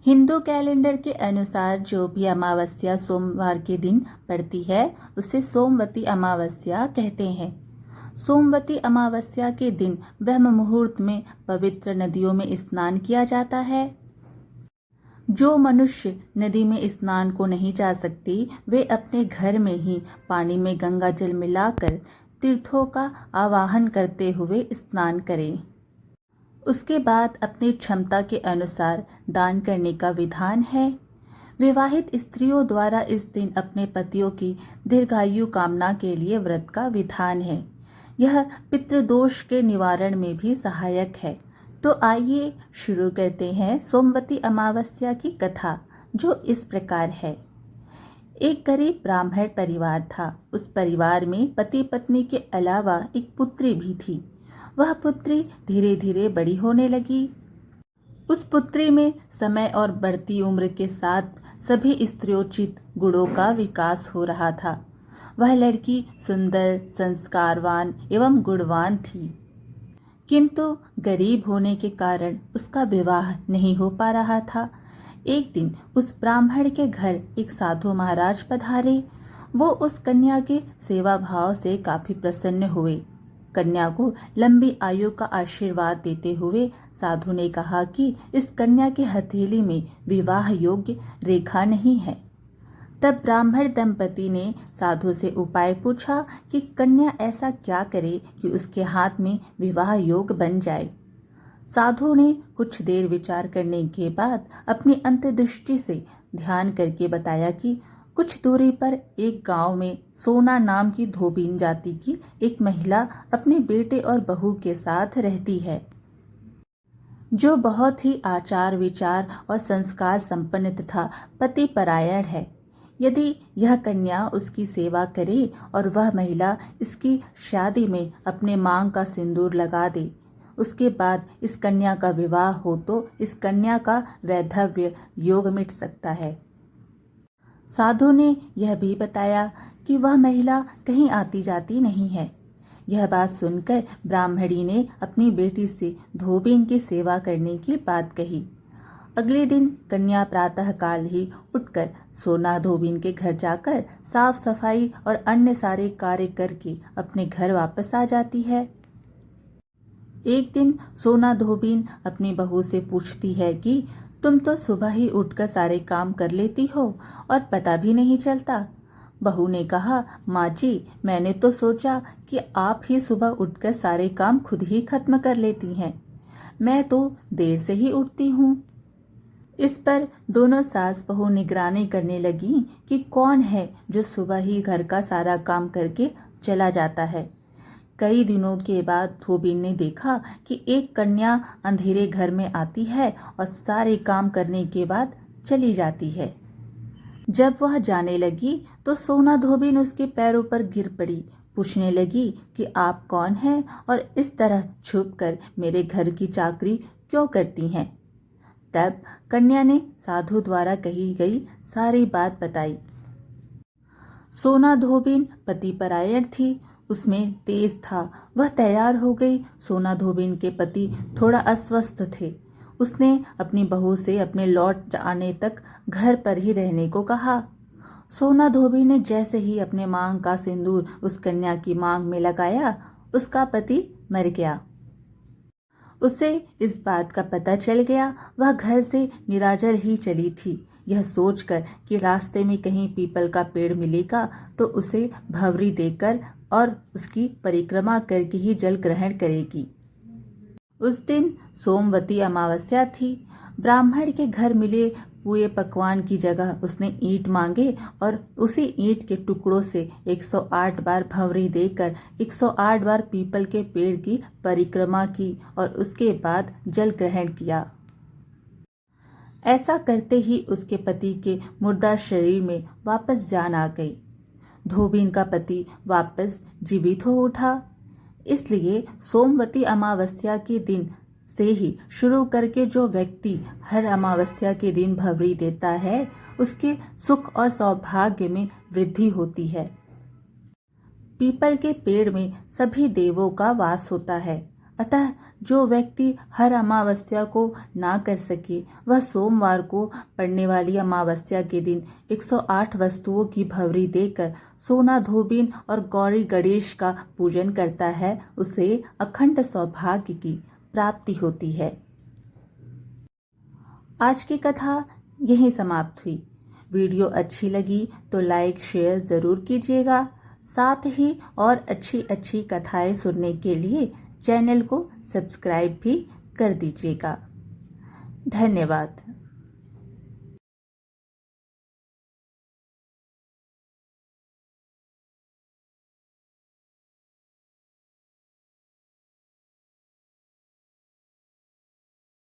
Hindu calendar के अनुसार जो भी अमावस्या सोमवार के दिन पड़ती है उसे सोमवती अमावस्या कहते हैं। सोमवती अमावस्या के दिन ब्रह्म मुहूर्त में पवित्र नदियों में स्नान किया जाता है। जो मनुष्य नदी में स्नान को नहीं जा सकते वे अपने घर में ही पानी में गंगा जल मिलाकर तीर्थों का आवाहन करते हुए स्नान करें। उसके बाद अपनी क्षमता के अनुसार दान करने का विधान है। विवाहित स्त्रियों द्वारा इस दिन अपने पतियों की दीर्घायु कामना के लिए व्रत का विधान है। यह पितृदोष के निवारण में भी सहायक है। तो आइए शुरू करते हैं सोमवती अमावस्या की कथा, जो इस प्रकार है। एक गरीब ब्राह्मण परिवार था। उस परिवार में पति पत्नी के अलावा एक पुत्री भी थी। वह पुत्री धीरे धीरे बड़ी होने लगी। उस पुत्री में समय और बढ़ती उम्र के साथ सभी स्त्रियोचित गुणों का विकास हो रहा था। वह लड़की सुंदर, संस्कारवान एवं गुणवान थी, किंतु गरीब होने के कारण उसका विवाह नहीं हो पा रहा था। एक दिन उस ब्राह्मण के घर एक साधु महाराज पधारे। वो उस कन्या के सेवा भाव से काफी प्रसन्न हुए। कन्या को लंबी आयु का आशीर्वाद देते हुए साधु ने कहा कि इस कन्या की हथेली में विवाह योग्य रेखा नहीं है। तब ब्राह्मण दंपति ने साधु से उपाय पूछा कि कन्या ऐसा क्या करे कि उसके हाथ में विवाह योग बन जाए। साधु ने कुछ देर विचार करने के बाद अपनी अंतर्दृष्टि से ध्यान करके बताया कि कुछ दूरी पर एक गांव में सोना नाम की धोबीन जाति की एक महिला अपने बेटे और बहू के साथ रहती है, जो बहुत ही आचार विचार और संस्कार संपन्न तथा पति परायण है। यदि यह कन्या उसकी सेवा करे और वह महिला इसकी शादी में अपने मांग का सिंदूर लगा दे, उसके बाद इस कन्या का विवाह हो तो इस कन्या का वैधव्य योग मिट सकता है। साधु ने यह भी बताया कि वह महिला कहीं आती जाती नहीं है। यह बात सुनकर ब्राह्मणी ने अपनी बेटी से धोबीन की सेवा करने की बात कही। अगले दिन कन्या प्रातः काल ही उठकर सोना धोबीन के घर जाकर साफ सफाई और अन्य सारे कार्य करके अपने घर वापस आ जाती है। एक दिन सोना धोबीन अपनी बहू से पूछती है कि तुम तो सुबह ही उठकर सारे काम कर लेती हो और पता भी नहीं चलता। बहू ने कहा, माँ जी, मैंने तो सोचा कि आप ही सुबह उठकर सारे काम खुद ही खत्म कर लेती हैं। मैं तो देर से ही उठती हूँ। इस पर दोनों सास बहू निगरानी करने लगी कि कौन है जो सुबह ही घर का सारा काम करके चला जाता है। कई दिनों के बाद धोबीन ने देखा कि एक कन्या अंधेरे घर में आती है और सारे काम करने के बाद चली जाती है। जब वह जाने लगी तो सोना धोबीन उसके पैरों पर गिर पड़ी। पूछने लगी कि आप कौन हैं और इस तरह छुपकर मेरे घर की चाकरी क्यों करती हैं। तब कन्या ने साधु द्वारा कही गई सारी बात बताई। सोना धोबीन पति परायण थी, उसमें तेज था। वह तैयार हो गई। सोना धोबीन के पति थोड़ा अस्वस्थ थे। उसने अपनी बहू से अपने लौट आने तक घर पर ही रहने को कहा। सोना धोबीन ने जैसे ही अपने मांग का सिंदूर उस कन्या की मांग में लगाया, उसका पति मर गया। उसे इस बात का पता चल गया। वह घर से निराजर ही चली थी, यह सोचकर कि रास्ते में कहीं पीपल का पेड़ मिलेगा तो उसे भंवरी देकर और उसकी परिक्रमा करके ही जल ग्रहण करेगी। उस दिन सोमवती अमावस्या थी। ब्राह्मण के घर मिले पूरे पकवान की जगह उसने ईंट मांगे और उसी ईंट के टुकड़ों से 108 बार भंवरी देकर 108 बार पीपल के पेड़ की परिक्रमा की और उसके बाद जल ग्रहण किया। ऐसा करते ही उसके पति के मुर्दा शरीर में वापस जान आ गई। धोबीन का पति वापस जीवित हो उठा। इसलिए सोमवती अमावस्या के दिन से ही शुरू करके जो व्यक्ति हर अमावस्या के दिन भंवरी देता है, उसके सुख और सौभाग्य में वृद्धि होती है। पीपल के पेड़ में सभी देवों का वास होता है। अतः जो व्यक्ति हर अमावस्या को ना कर सके वह सोमवार को पड़ने वाली अमावस्या के दिन 108 वस्तुओं की भवरी देकर सोना धोबिन और गौरी गणेश का पूजन करता है, उसे अखंड सौभाग्य की प्राप्ति होती है। आज की कथा यहीं समाप्त हुई। वीडियो अच्छी लगी तो लाइक शेयर ज़रूर कीजिएगा। साथ ही और अच्छी अच्छी कथाएं सुनने के लिए चैनल को सब्सक्राइब भी कर दीजिएगा। धन्यवाद।